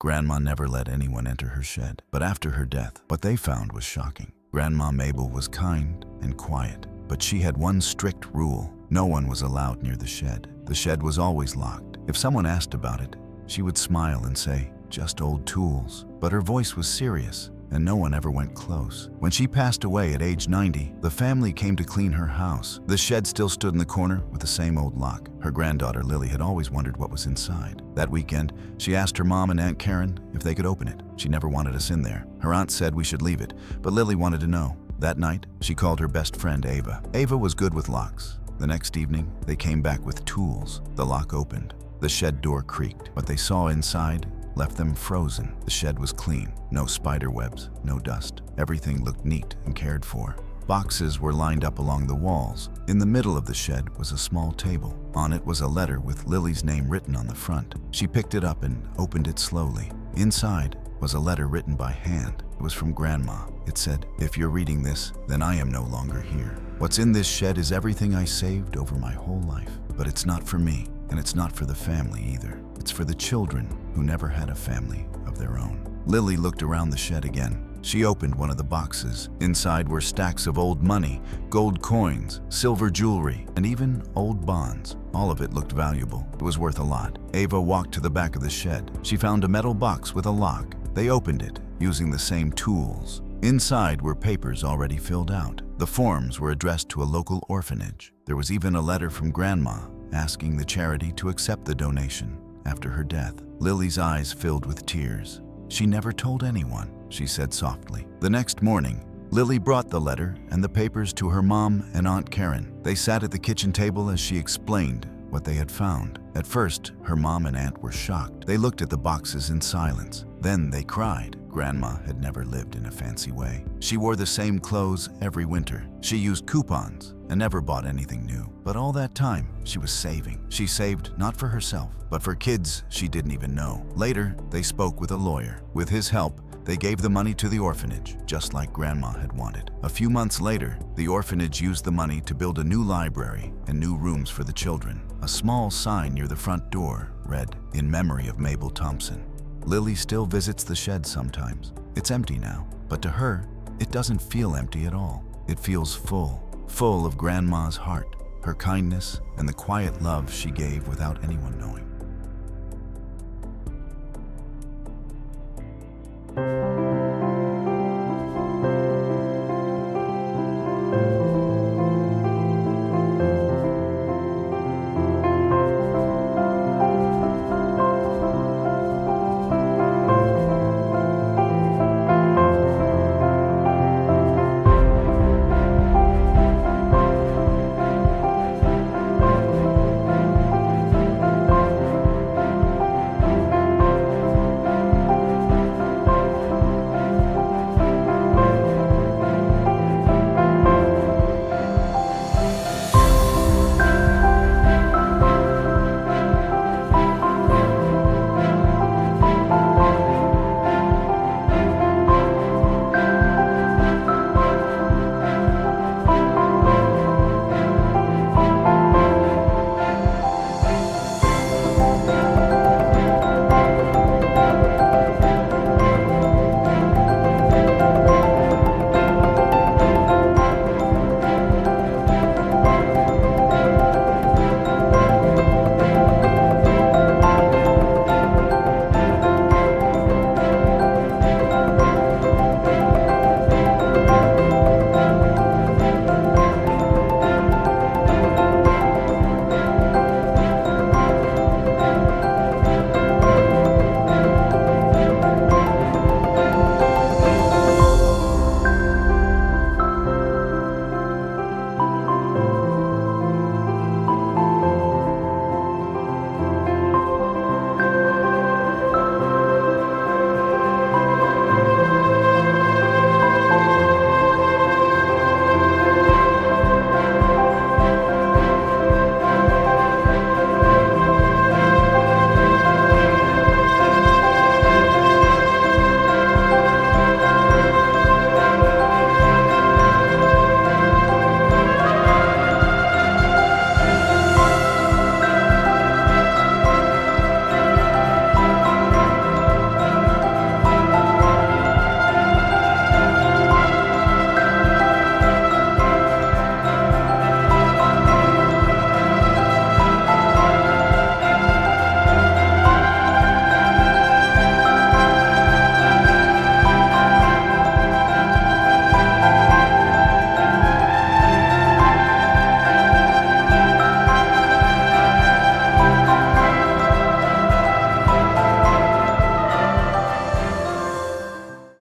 Grandma never let anyone enter her shed. But after her death, what they found was shocking. Grandma Mabel was kind and quiet, but she had one strict rule. No one was allowed near the shed. The shed was always locked. If someone asked about it, she would smile and say, "Just old tools." But her voice was serious, and no one ever went close. When she passed away at age 90, the family came to clean her house. The shed still stood in the corner with the same old lock. Her granddaughter Lily had always wondered what was inside. That weekend, she asked her mom and Aunt Karen if they could open it. She never wanted us in there. Her aunt said we should leave it, but Lily wanted to know. That night, she called her best friend Ava. Ava was good with locks. The next evening, they came back with tools. The lock opened. The shed door creaked. What they saw inside left them frozen. The shed was clean. No spider webs, no dust. Everything looked neat and cared for. Boxes were lined up along the walls. In the middle of the shed was a small table. On it was a letter with Lily's name written on the front. She picked it up and opened it slowly. Inside was a letter written by hand. It was from Grandma. It said, "If you're reading this, then I am no longer here. What's in this shed is everything I saved over my whole life. But it's not for me, and it's not for the family either. It's for the children who never had a family of their own." Lily looked around the shed again. She opened one of the boxes. Inside were stacks of old money, gold coins, silver jewelry, and even old bonds. All of it looked valuable. It was worth a lot. Ava walked to the back of the shed. She found a metal box with a lock. They opened it, using the same tools. Inside were papers already filled out. The forms were addressed to a local orphanage. There was even a letter from Grandma asking the charity to accept the donation after her death. Lily's eyes filled with tears. "She never told anyone," she said softly. The next morning, Lily brought the letter and the papers to her mom and Aunt Karen. They sat at the kitchen table as she explained what they had found. At first, her mom and aunt were shocked. They looked at the boxes in silence. Then they cried. Grandma had never lived in a fancy way. She wore the same clothes every winter. She used coupons and never bought anything new. But all that time, she was saving. She saved not for herself, but for kids she didn't even know. Later, they spoke with a lawyer. With his help, they gave the money to the orphanage, just like Grandma had wanted. A few months later, the orphanage used the money to build a new library and new rooms for the children. A small sign near the front door read, "In memory of Mabel Thompson." Lily still visits the shed sometimes. It's empty now, but to her, it doesn't feel empty at all. It feels full, full of Grandma's heart, her kindness, and the quiet love she gave without anyone knowing.